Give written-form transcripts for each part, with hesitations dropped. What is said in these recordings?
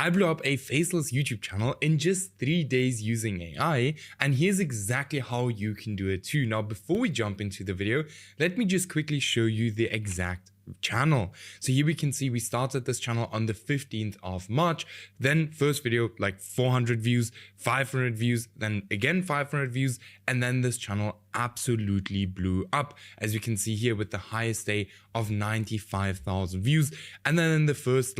I blew up a faceless YouTube channel in just 3 days using AI, and here's exactly how you can do it too. Now, before we jump into the video, let me just quickly show you the exact channel. So here we can see we started this channel on the 15th of March. Then first video like 400 views, 500 views, then again 500 views, and then this channel absolutely blew up, as you can see here, with the highest day of 95,000 views. And then in the first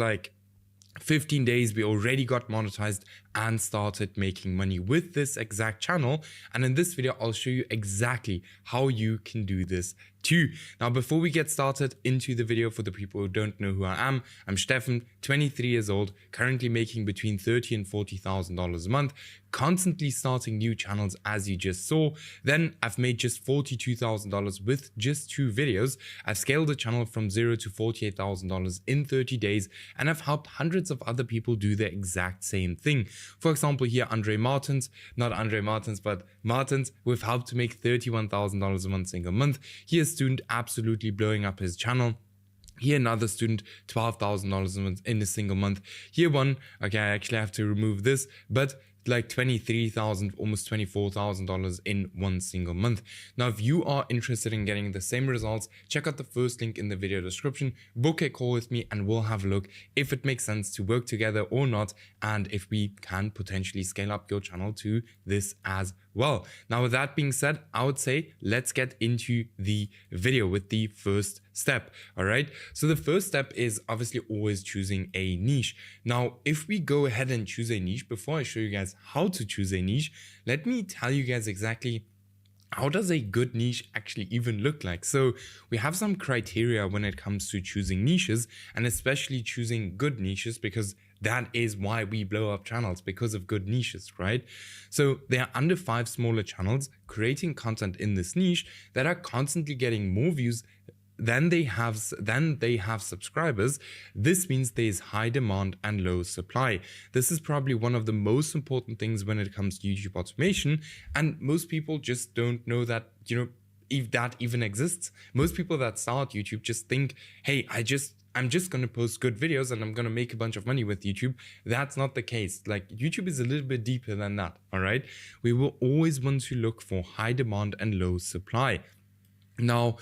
15 days we already got monetized and started making money with this exact channel. And in this video I'll show you exactly how you can do this too. Now, before we get started into the video, for the people who don't know who I am, I'm Stefan, 23 years old, currently making between $30,000 and $40,000 a month, constantly starting new channels, as you just saw. Then I've made just $42,000 with just 2 videos. I've scaled the channel from $0 to $48,000 in 30 days, and I've helped hundreds of other people do the exact same thing. For example, here Martins, we've helped to make $31,000 a month single month. Here's student absolutely blowing up his channel. Here another student, $12,000 a month in a single month. Here one, okay, I actually have to remove this, but like $23,000, almost $24,000 in one single month. Now, if you are interested in getting the same results, check out the first link in the video description, book a call with me, and we'll have a look if it makes sense to work together or not, and if we can potentially scale up your channel to this as well. Now, with that being said, I would say let's get into the video with the first step. All right, so the first step is obviously always choosing a niche. Now, if we go ahead and choose a niche, before I show you guys how to choose a niche, let me tell you guys exactly how does a good niche actually even look like. So we have some criteria when it comes to choosing niches, and especially choosing good niches, because that is why we blow up channels, because of good niches, right? So there are under 5 smaller channels creating content in this niche that are constantly getting more views than they have subscribers. This means there is high demand and low supply. This is probably one of the most important things when it comes to YouTube automation, and most people just don't know that, if that even exists. Most people that start YouTube just think, hey, I'm just going to post good videos and I'm going to make a bunch of money with YouTube. That's not the case. Like, YouTube is a little bit deeper than that. All right. We will always want to look for high demand and low supply. Now,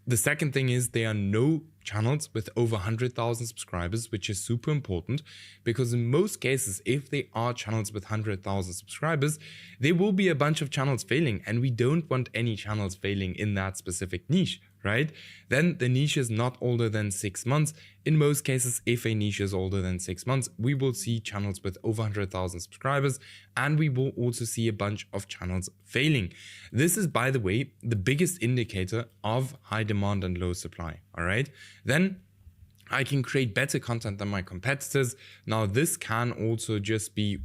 the second thing is there are no channels with over 100,000 subscribers, which is super important, because in most cases, if they are channels with 100,000 subscribers, there will be a bunch of channels failing, and we don't want any channels failing in that specific niche, right? Then the niche is not older than 6 months. In most cases, if a niche is older than 6 months, we will see channels with over 100,000 subscribers, and we will also see a bunch of channels failing. This is, by the way, the biggest indicator of high demand and low supply, all right? Then I can create better content than my competitors. Now, this can also just be,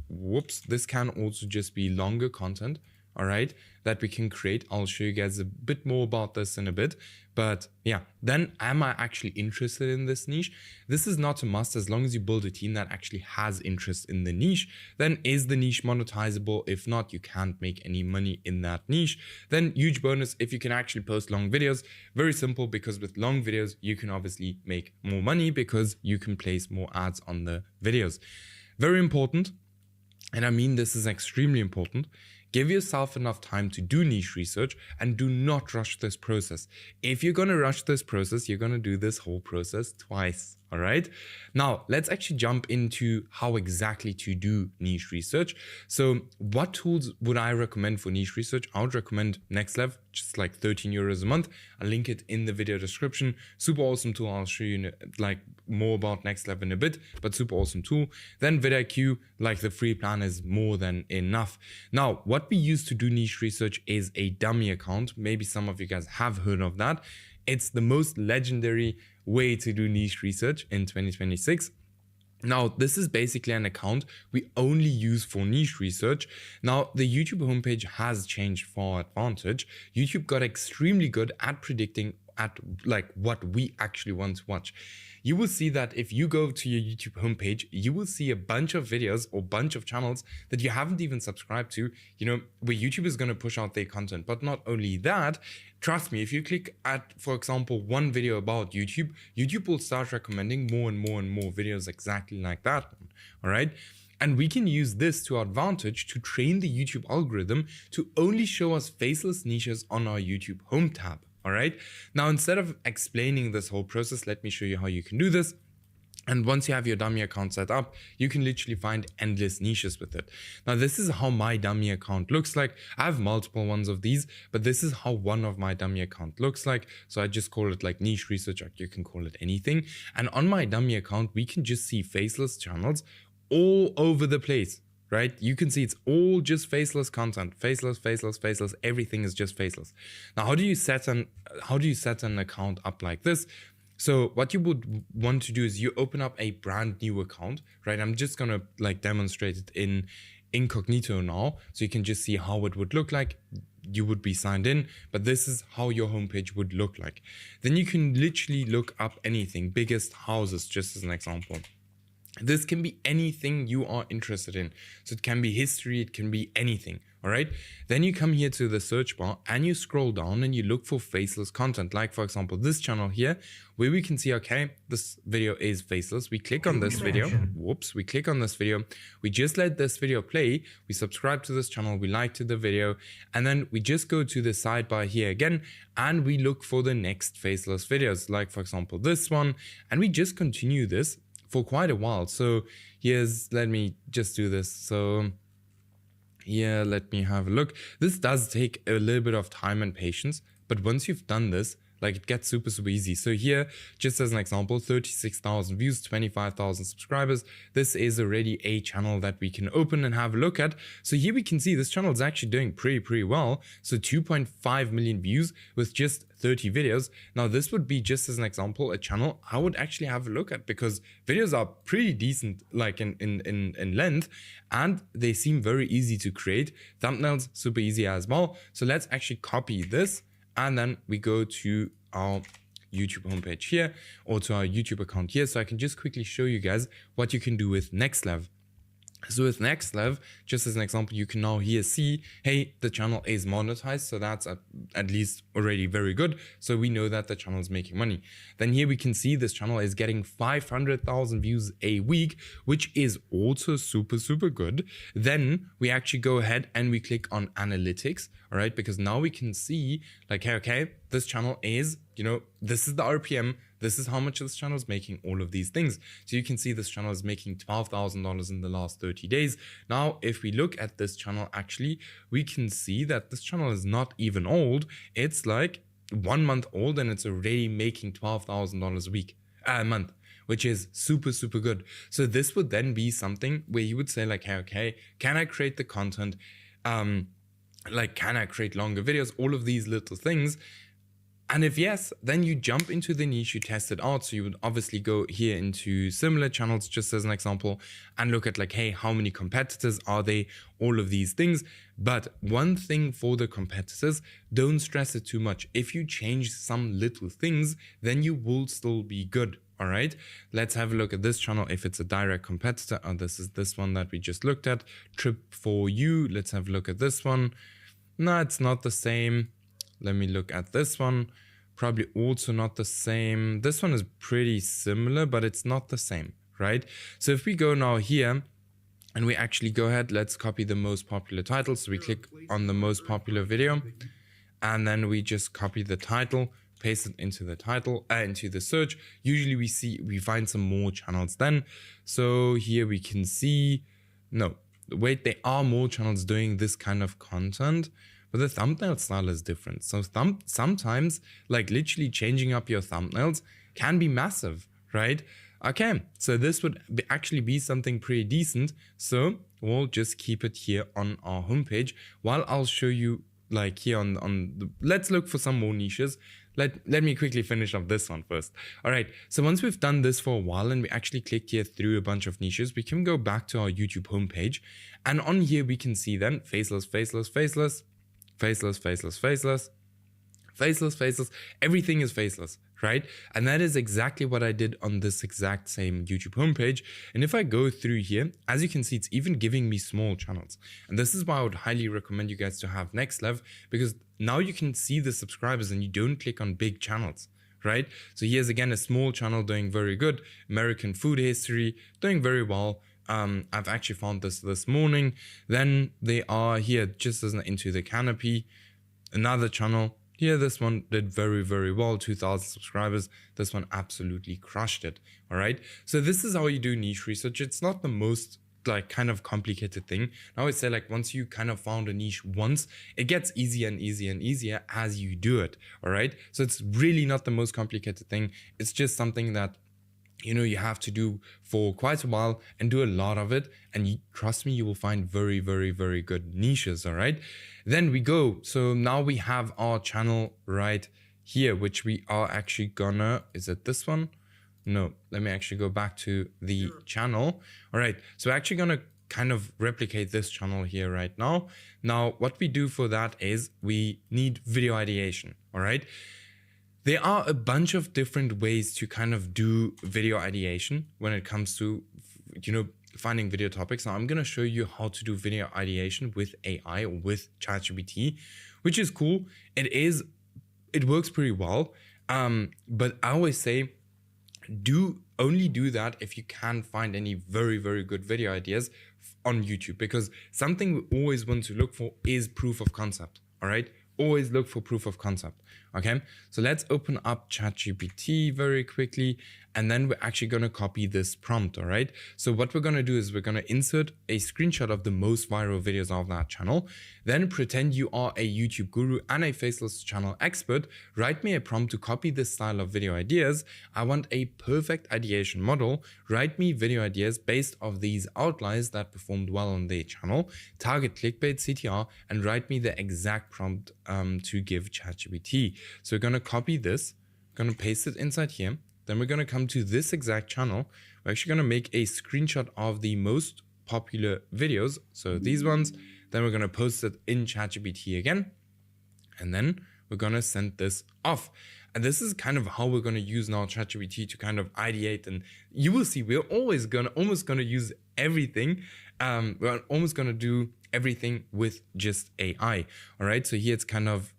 longer content, all right, that we can create. I'll show you guys a bit more about this in a bit. But yeah, then am I actually interested in this niche? This is not a must. As long as you build a team that actually has interest in the niche, then is the niche monetizable? If not, you can't make any money in that niche. Then huge bonus if you can actually post long videos. Very simple, because with long videos, you can obviously make more money because you can place more ads on the videos. Very important. And I mean, this is extremely important. Give yourself enough time to do niche research, and do not rush this process. If you're going to rush this process, you're going to do this whole process twice. All right. Now, let's actually jump into how exactly to do niche research. So what tools would I recommend for niche research? I would recommend Nextlev, just like €13 a month. I'll link it in the video description. Super awesome tool. I'll show you more about Nextlev in a bit, but super awesome tool. Then vidIQ, the free plan is more than enough. Now, what we use to do niche research is a dummy account. Maybe some of you guys have heard of that. It's the most legendary way to do niche research in 2026. Now, this is basically an account we only use for niche research. Now, the YouTube homepage has changed for our advantage. YouTube got extremely good at predicting at like what we actually want to watch. You will see that if you go to your YouTube homepage, you will see a bunch of videos or bunch of channels that you haven't even subscribed to, you know, where YouTube is going to push out their content. But not only that, trust me, if you click at, for example, one video about YouTube, YouTube will start recommending more and more and more videos exactly like that one. All right. And we can use this to our advantage to train the YouTube algorithm to only show us faceless niches on our YouTube home tab. All right. Now, instead of explaining this whole process, let me show you how you can do this. And once you have your dummy account set up, you can literally find endless niches with it. Now, this is how my dummy account looks like. I have multiple ones of these, but this is how one of my dummy account looks like. So I just call it like niche research, or you can call it anything. And on my dummy account, we can just see faceless channels all over the place. Right? You can see it's all just faceless content, faceless, faceless, faceless. Everything is just faceless. Now, how do you set an account up like this? So what you would want to do is you open up a brand new account, right? I'm just going to like demonstrate it in incognito now. So you can just see how it would look like. You would be signed in, but this is how your homepage would look like. Then you can literally look up anything, biggest houses, just as an example. This can be anything you are interested in. So it can be history, it can be anything. All right. Then you come here to the search bar and you scroll down and you look for faceless content. Like, for example, this channel here, where we can see, okay, this video is faceless. We click on this video. Whoops. We click on this video. We just let this video play. We subscribe to this channel. We like to the video. And then we just go to the sidebar here again and we look for the next faceless videos. Like, for example, this one. And we just continue this for quite a while. So let me just do this. So yeah, let me have a look. This does take a little bit of time and patience, but once you've done this, like it gets super, super easy. So here, just as an example, 36,000 views, 25,000 subscribers. This is already a channel that we can open and have a look at. So here we can see this channel is actually doing pretty well. So 2.5 million views with just 30 videos. Now this would be, just as an example, a channel I would actually have a look at because videos are pretty decent, like in length, and they seem very easy to create. Thumbnails, super easy as well. So let's actually copy this. And then we go to our YouTube homepage here, or to our YouTube account here. So I can just quickly show you guys what you can do with NextLev. So with NextLev, just as an example, you can now here see, hey, the channel is monetized. So that's at least already very good. So we know that the channel is making money. Then here we can see this channel is getting 500,000 views a week, which is also super, super good. Then we actually go ahead and we click on analytics. All right, because now we can see like, hey, okay, this channel is, you know, this is the RPM. This is how much this channel is making, all of these things. So you can see this channel is making $12,000 in the last 30 days. Now, if we look at this channel, actually, we can see that this channel is not even old. It's like 1 month old and it's already making $12,000 a month, which is super, super good. So this would then be something where you would say like, hey, okay, can I create the content? Like, can I create longer videos? All of these little things. And if yes, then you jump into the niche, you test it out. So you would obviously go here into similar channels, just as an example, and look at like, hey, how many competitors are they? All of these things. But one thing for the competitors, don't stress it too much. If you change some little things, then you will still be good. All right, let's have a look at this channel. If it's a direct competitor, this is this one that we just looked at, Trip for You. Let's have a look at this one. No, it's not the same. Let me look at this one. Probably also not the same. This one is pretty similar, but it's not the same, right? So if we go now here and we actually go ahead, let's copy the most popular title. So we click on the most popular video and then we just copy the title, paste it into the title, into the search. Usually we find some more channels then. So here we can see, no, wait, there are more channels doing this kind of content, but the thumbnail style is different. So sometimes like literally changing up your thumbnails can be massive, right? Okay, so this would actually be something pretty decent. So we'll just keep it here on our homepage while I'll show you like here on the, let's look for some more niches. Let me quickly finish up this one first. All right, so once we've done this for a while and we actually clicked here through a bunch of niches, we can go back to our YouTube homepage. And on here, we can see then faceless, faceless, faceless, faceless, faceless, faceless, Faceless, everything is faceless, right? And that is exactly what I did on this exact same YouTube homepage. And if I go through here, as you can see, it's even giving me small channels. And this is why I would highly recommend you guys to have Next Level, because now you can see the subscribers and you don't click on big channels, right? So here's again a small channel doing very good. American food history, doing very well. I've actually found this morning. Then they are here just as into the canopy. Another channel. Here, this one did very, very well, 2,000 subscribers. This one absolutely crushed it, all right? So this is how you do niche research. It's not the most like kind of complicated thing. I always say like once you kind of found a niche once, it gets easier and easier and easier as you do it, all right? So it's really not the most complicated thing. It's just something that you have to do for quite a while and do a lot of it. And trust me, you will find very, very, very good niches, all right? Then we go. So now we have our channel right here, which we are actually gonna, is it this one? No, let me actually go back to the channel. All right, so we're actually gonna kind of replicate this channel here right now. Now, what we do for that is we need video ideation, all right? There are a bunch of different ways to kind of do video ideation when it comes to, finding video topics. Now I'm going to show you how to do video ideation with AI or with ChatGPT, which is cool. It works pretty well. But I always say, only do that if you can find any very, very good video ideas on YouTube, because something we always want to look for is proof of concept. All right. Always look for proof of concept. Okay, so let's open up ChatGPT very quickly, and then we're actually going to copy this prompt. All right, so what we're going to do is we're going to insert a screenshot of the most viral videos of that channel, then pretend you are a YouTube guru and a Faceless channel expert. Write me a prompt to copy this style of video ideas. I want a perfect ideation model. Write me video ideas based off these outliers that performed well on their channel. Target clickbait CTR, and write me the exact prompt to give ChatGPT. So we're going to copy this, going to paste it inside here. Then we're going to come to this exact channel. We're actually going to make a screenshot of the most popular videos. So these ones, then we're going to post it in ChatGPT again. And then we're going to send this off. And this is kind of how we're going to use now ChatGPT to kind of ideate. And you will see, we're almost going to use everything. We're almost going to do everything with just AI. All right. So here it's kind of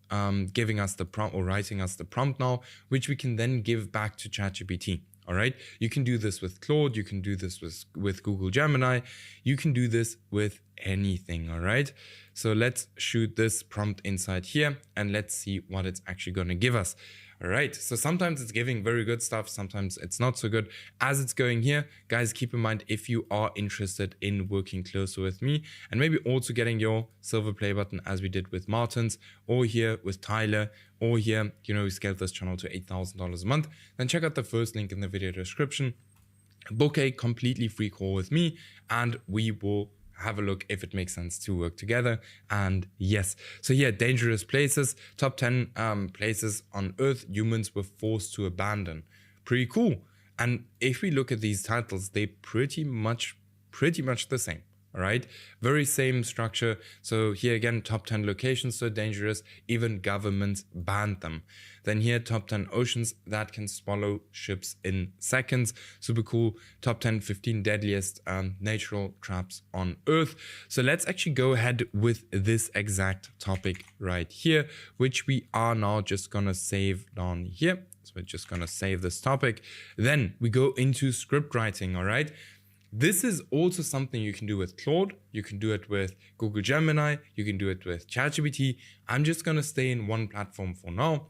giving us the prompt or writing us the prompt now, which we can then give back to ChatGPT. All right. You can do this with Claude. You can do this with Google Gemini. You can do this with anything. All right. So let's shoot this prompt inside here and let's see what it's actually going to give us. All right, so sometimes it's giving very good stuff, sometimes it's not so good. As it's going here, guys, keep in mind, if you are interested in working closer with me and maybe also getting your silver play button as we did with Martin's, or here with Tyler, or here, we scaled this channel to $8,000 a month, then check out the first link in the video description. Book a completely free call with me and we will have a look if it makes sense to work together. And yes, so yeah, dangerous places, top 10 places on earth humans were forced to abandon. Pretty cool. And if we look at these titles, they pretty much the same. All right, very same structure. So here again, top 10 locations so dangerous, even governments banned them. Then here, top 10 oceans that can swallow ships in seconds. Super cool. Top 10, 15 deadliest natural traps on Earth. So let's actually go ahead with this exact topic right here, which we are now just gonna save down here. So we're just gonna save this topic. Then we go into script writing. All right. This is also something you can do with Claude. You can do it with Google Gemini. You can do it with ChatGPT. I'm just going to stay in one platform for now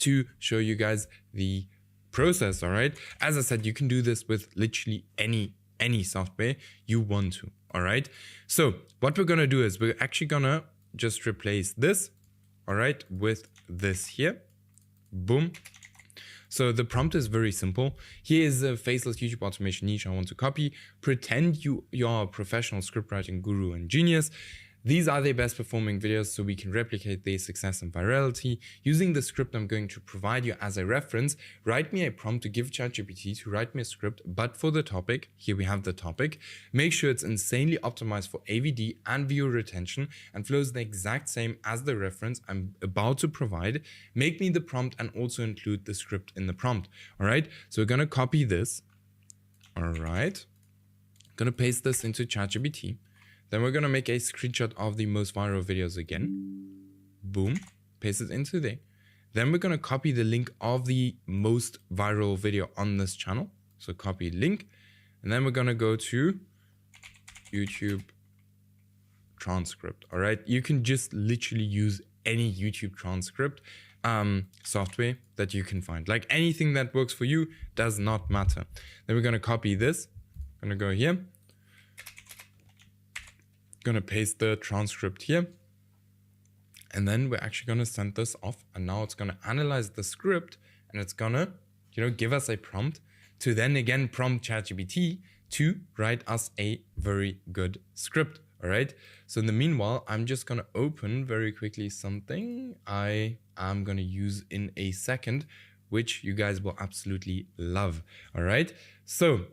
to show you guys the process, all right? As I said, you can do this with literally any software you want to, all right? So what we're going to do is we're actually going to just replace this, all right, with this here. Boom. So the prompt is very simple. Here is a faceless YouTube automation niche I want to copy. Pretend you are a professional scriptwriting guru and genius. These are the best performing videos, so we can replicate their success and virality. Using the script I'm going to provide you as a reference, write me a prompt to give ChatGPT to write me a script, but for the topic. Here we have the topic. Make sure it's insanely optimized for AVD and viewer retention and flows the exact same as the reference I'm about to provide. Make me the prompt and also include the script in the prompt. All right, so we're going to copy this. All right, going to paste this into ChatGPT. Then we're going to make a screenshot of the most viral videos again. Boom, paste it into there. Then we're going to copy the link of the most viral video on this channel. So copy link. And then we're going to go to YouTube transcript. All right, you can just literally use any YouTube transcript software that you can find. Like anything that works for you does not matter. Then we're going to copy this. I'm going to go here. Going to paste the transcript here, and then we're actually going to send this off, and now it's going to analyze the script, and it's going to, give us a prompt to then again prompt ChatGPT to write us a very good script. All right, so in the meanwhile, I'm just going to open very quickly something I am going to use in a second, which you guys will absolutely love. All right, so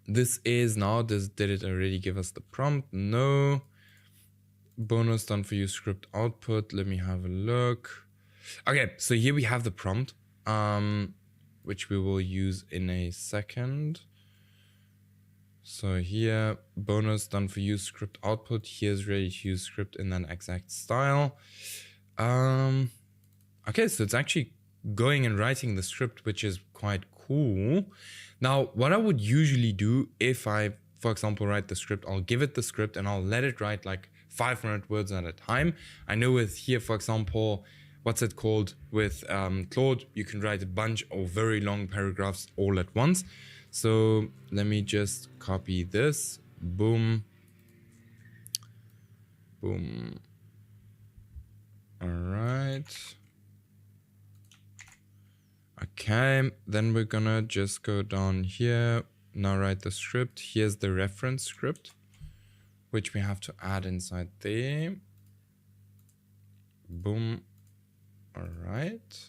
this is now, did it already give us the prompt? No. Bonus done for you script output. Let me have a look. Okay, so here we have the prompt, which we will use in a second. So here, bonus done for you script output. Here's ready to use script in that exact style. Okay, so it's actually going and writing the script, which is quite cool. Now, what I would usually do if I, for example, write the script, I'll give it the script and I'll let it write like 500 words at a time. I know with here, for example, what's it called? With Claude, you can write a bunch of very long paragraphs all at once. So let me just copy this. Boom. Boom. All right. Okay, then we're gonna just go down here. Now write the script. Here's the reference script, which we have to add inside there. Boom. All right.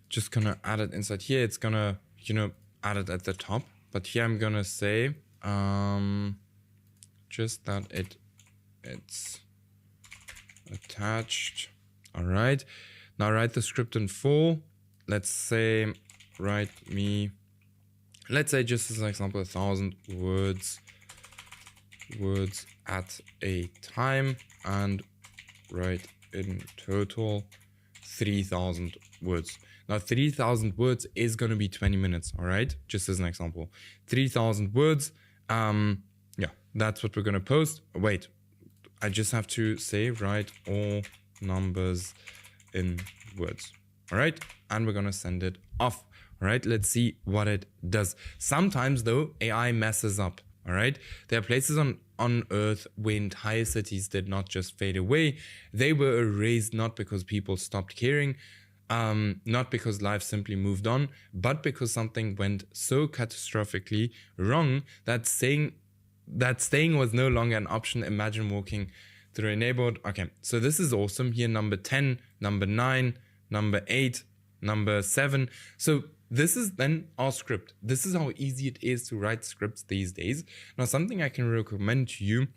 Just gonna add it inside here. It's gonna, add it at the top. But here I'm gonna say just that it's attached. All right. Now write the script in full. Let's say let's say just as an example, 1,000 words at a time, and write in total 3,000 words. Now 3,000 words is going to be 20 minutes. All right, just as an example, 3,000 words. Yeah, that's what we're going to post. Wait, I just have to say write all numbers in words. All right, and we're gonna send it off. All right, let's see what it does. Sometimes though, AI messes up. All right, there are places on Earth where entire cities did not just fade away. They were erased not because people stopped caring, not because life simply moved on, but because something went so catastrophically wrong that staying was no longer an option. Imagine walking through a neighborhood. Okay, so this is awesome. Here, number 10, number 9, number 8, number 7. So this is then our script. This is how easy it is to write scripts these days. Now, something I can recommend to you,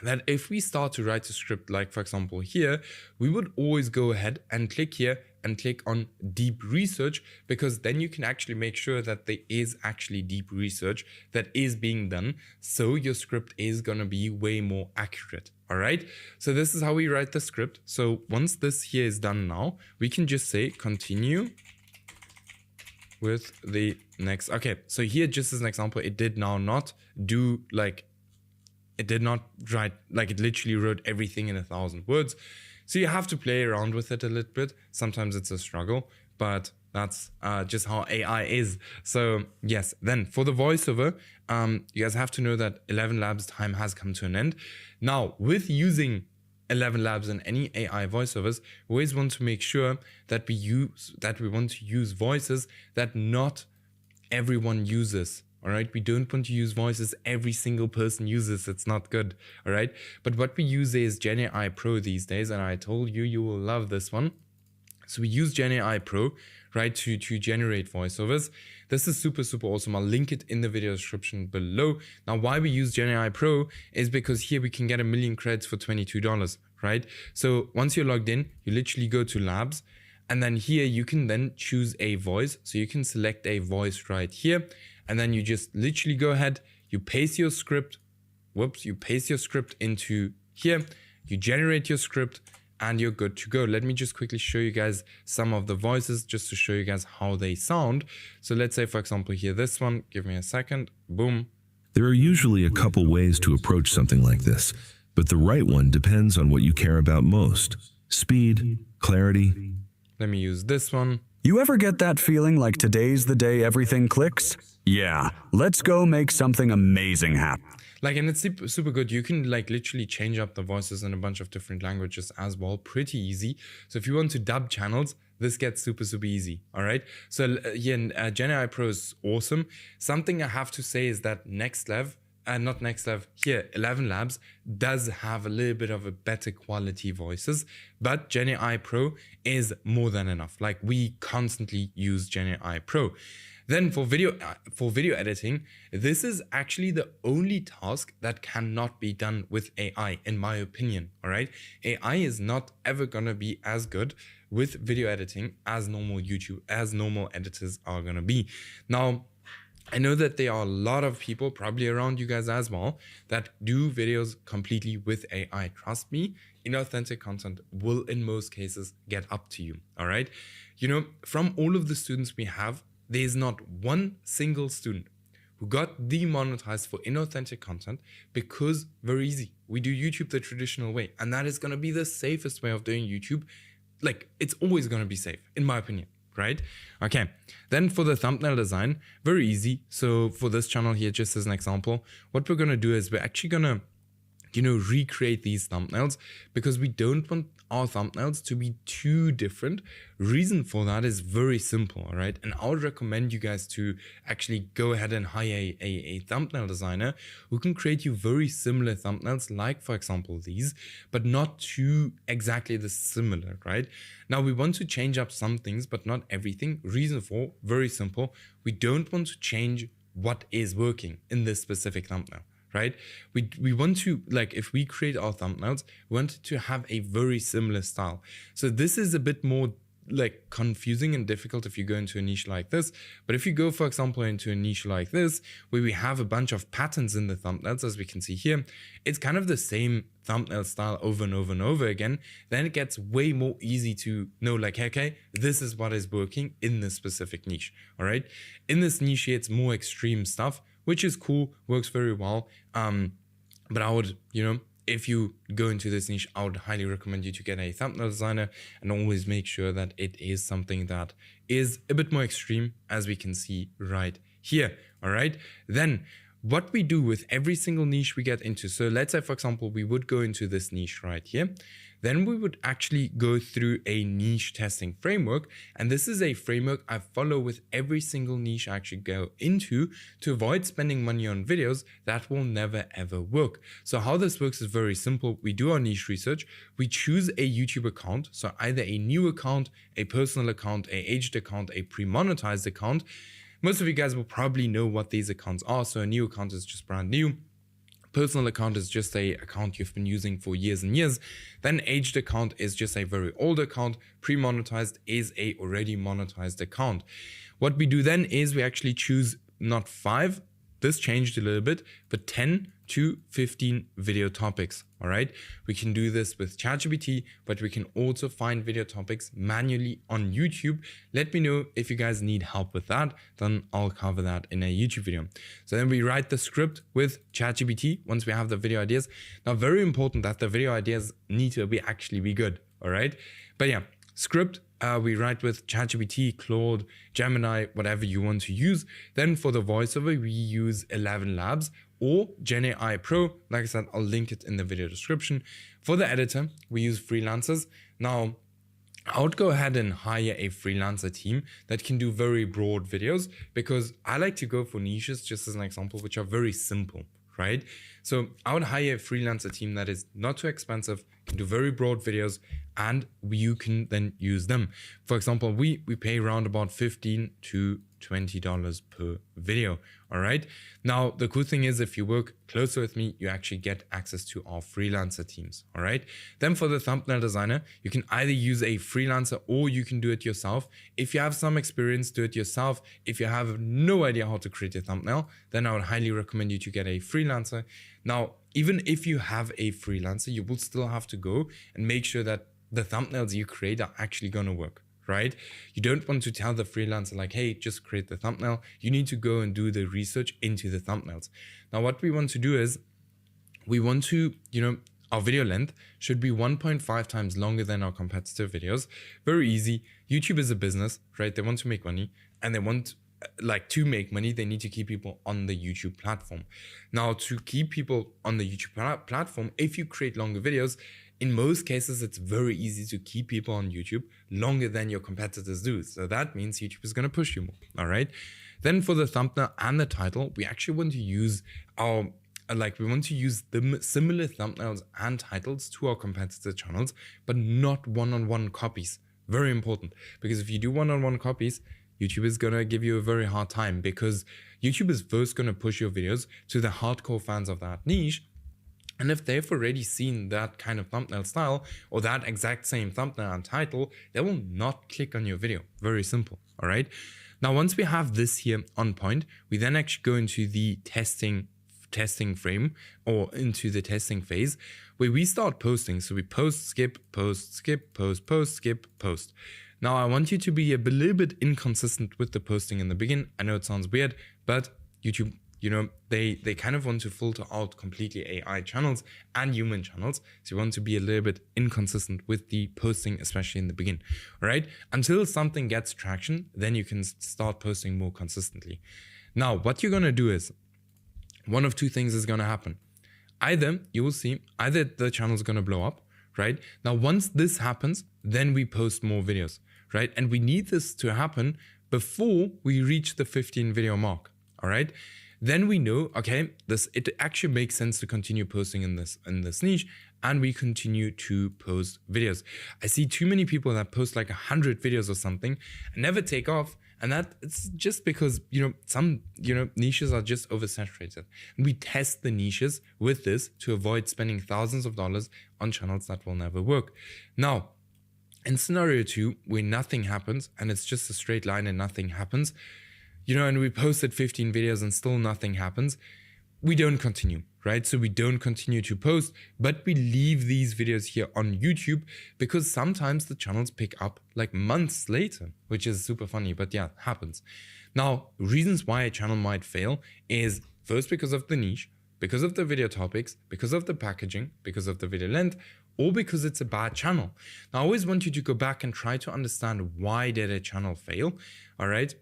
that if we start to write a script, like for example here, we would always go ahead and click here and click on deep research, because then you can actually make sure that there is actually deep research that is being done. So your script is going to be way more accurate. All right. So this is how we write the script. So once this here is done now, we can just say continue with the next. Okay. So here, just as an example, it did now not do like, it did not write, like it literally wrote everything in 1,000 words. So you have to play around with it a little bit. Sometimes it's a struggle, but that's just how AI is. So yes, then for the voiceover, you guys have to know that 11 Labs time has come to an end. Now, with using 11 Labs and any AI voiceovers, we always want to make sure that we want to use voices that not everyone uses. All right, we don't want to use voices every single person uses. It's not good. All right, but what we use is Gen AI Pro these days, and I told you you will love this one. So we use Gen AI Pro, right, to generate voiceovers. This is super awesome. I'll link it in the video description below. Now, why we use Gen AI Pro is because here we can get 1 million credits for $22, right? So once you're logged in, you literally go to labs, and then here you can then choose a voice. So you can select a voice right here, and then you just literally go ahead, you paste your script, you paste your script into here, you generate your script, and you're good to go. Let me just quickly show you guys some of the voices just to show you guys how they sound. So let's say, for example, here, this one, give me a second, boom. There are usually a couple ways to approach something like this, but the right one depends on what you care about most. Speed, clarity. Let me use this one. You ever get that feeling like today's the day everything clicks? Yeah, let's go make something amazing happen. Like, and it's super good. You can like literally change up the voices in a bunch of different languages as well. Pretty easy. So if you want to dub channels, this gets super easy. All right. So yeah, Gen AI Pro is awesome. Something I have to say is that not Next Level, here, 11 Labs does have a little bit of a better quality voices, but Gen AI Pro is more than enough. Like, we constantly use Gen AI Pro. Then for video editing, this is actually the only task that cannot be done with AI, in my opinion. All right, AI is not ever gonna be as good with video editing as normal editors are gonna be. Now, I know that there are a lot of people probably around you guys as well that do videos completely with AI. Trust me, inauthentic content will in most cases get up to you. All right, you know, from all of the students we have, there's not one single student who got demonetized for inauthentic content because very easy. We do YouTube the traditional way, and that is going to be the safest way of doing YouTube. Like, it's always going to be safe, in my opinion, right? Okay, then for the thumbnail design, very easy. So for this channel here, just as an example, what we're going to do is we're actually going to, you know, recreate these thumbnails because we don't want our thumbnails to be too different. Reason for that is very simple, all right? And I would recommend you guys to actually go ahead and hire a thumbnail designer who can create you very similar thumbnails, like for example these, but not too exactly the similar, right? Now we want to change up some things, but not everything. Reason for, very simple, we don't want to change what is working in this specific thumbnail. Right? We want to, like, if we create our thumbnails, we want it to have a very similar style. So this is a bit more like confusing and difficult if you go into a niche like this. But if you go, for example, into a niche like this, where we have a bunch of patterns in the thumbnails, as we can see here, it's kind of the same thumbnail style over and over and over again. Then it gets way more easy to know, like, okay, this is what is working in this specific niche. All right. In this niche here, it's more extreme stuff, which is cool, works very well. But I would, you know, if you go into this niche, I would highly recommend you to get a thumbnail designer and always make sure that it is something that is a bit more extreme, as we can see right here. All right. Then what we do with every single niche we get into. So let's say, for example, we would go into this niche right here. Then we would actually go through a niche testing framework. And this is a framework I follow with every single niche I actually go into to avoid spending money on videos that will never ever work. So how this works is very simple. We do our niche research. We choose a YouTube account. So either a new account, a personal account, a aged account, a pre-monetized account. Most of you guys will probably know what these accounts are. So a new account is just brand new. Personal account is just a account you've been using for years and years. Then aged account is just a very old account. Pre-monetized is a already monetized account. What we do then is we actually choose not 5, this changed a little bit, but 10 to 15 video topics. All right. We can do this with ChatGPT, but we can also find video topics manually on YouTube. Let me know if you guys need help with that, then I'll cover that in a YouTube video. So then we write the script with ChatGPT once we have the video ideas. Now, very important that the video ideas need to actually be good. All right. But yeah, script, we write with ChatGPT, Claude, Gemini, whatever you want to use. Then for the voiceover, we use 11 Labs or Gen AI Pro. Like I said, I'll link it in the video description. For the editor, we use freelancers. Now, I would go ahead and hire a freelancer team that can do very broad videos, because I like to go for niches, just as an example, which are very simple, right? So I would hire a freelancer team that is not too expensive, can do very broad videos, and you can then use them. For example, we pay around about $15 to $20 per video. All right. Now, the cool thing is, if you work closer with me, you actually get access to our freelancer teams. All right. Then for the thumbnail designer, you can either use a freelancer or you can do it yourself. If you have some experience, do it yourself. If you have no idea how to create a thumbnail, then I would highly recommend you to get a freelancer. Now, even if you have a freelancer, you will still have to go and make sure that the thumbnails you create are actually going to work. Right? You don't want to tell the freelancer like, hey, just create the thumbnail. You need to go and do the research into the thumbnails. Now, what we want to do is we want to, our video length should be 1.5 times longer than our competitor videos. Very easy. YouTube is a business, right? They want to make money, and they want, to make money, they need to keep people on the YouTube platform. Now, to keep people on the YouTube platform, if you create longer videos, in most cases, it's very easy to keep people on YouTube longer than your competitors do. So that means YouTube is going to push you more. All right. Then for the thumbnail and the title, we actually want to use the similar thumbnails and titles to our competitor channels, but not one-on-one copies. Very important, because if you do one-on-one copies, YouTube is going to give you a very hard time, because YouTube is first going to push your videos to the hardcore fans of that niche. And if they've already seen that kind of thumbnail style or that exact same thumbnail and title, they will not click on your video. Very simple. All right. Now, once we have this here on point, we then actually go into the testing frame, or into the testing phase, where we start posting. So we post, skip, post, skip, post, post, skip, post. Now, I want you to be a little bit inconsistent with the posting in the beginning. I know it sounds weird, but YouTube, they kind of want to filter out completely AI channels and human channels. So you want to be a little bit inconsistent with the posting, especially in the beginning. All right. Until something gets traction, then you can start posting more consistently. Now, what you're going to do is one of two things is going to happen. Either you will see, either the channel is going to blow up, right? Now, once this happens, then we post more videos, right? And we need this to happen before we reach the 15 video mark. All right. Then we know, okay, it actually makes sense to continue posting in this niche, and we continue to post videos. I see too many people that post like 100 videos or something and never take off, and that it's just because some niches are just oversaturated. And we test the niches with this to avoid spending thousands of dollars on channels that will never work. Now, in scenario 2, where nothing happens and it's just a straight line and nothing happens, and we posted 15 videos and still nothing happens, we don't continue, right? So we don't continue to post, but we leave these videos here on YouTube, because sometimes the channels pick up like months later, which is super funny, but yeah, happens. Now, reasons why a channel might fail is first because of the niche, because of the video topics, because of the packaging, because of the video length, or because it's a bad channel. Now, I always want you to go back and try to understand, why did a channel fail, all right?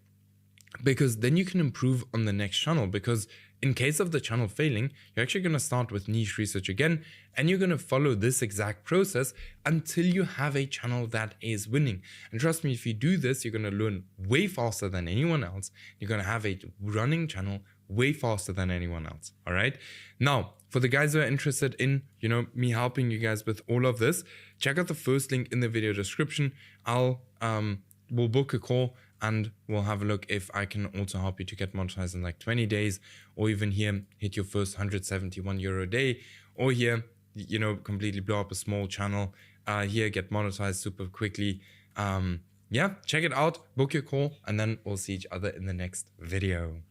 Because then you can improve on the next channel. Because in case of the channel failing, you're actually going to start with niche research again, and you're going to follow this exact process until you have a channel that is winning. And trust me, if you do this, you're going to learn way faster than anyone else. You're going to have a running channel way faster than anyone else. All right. Now, for the guys who are interested in, me helping you guys with all of this, check out the first link in the video description. We'll book a call, and we'll have a look if I can also help you to get monetized in like 20 days, or even here, hit your first €171 a day, or here, completely blow up a small channel, here, get monetized super quickly. Yeah, check it out, book your call, and then we'll see each other in the next video.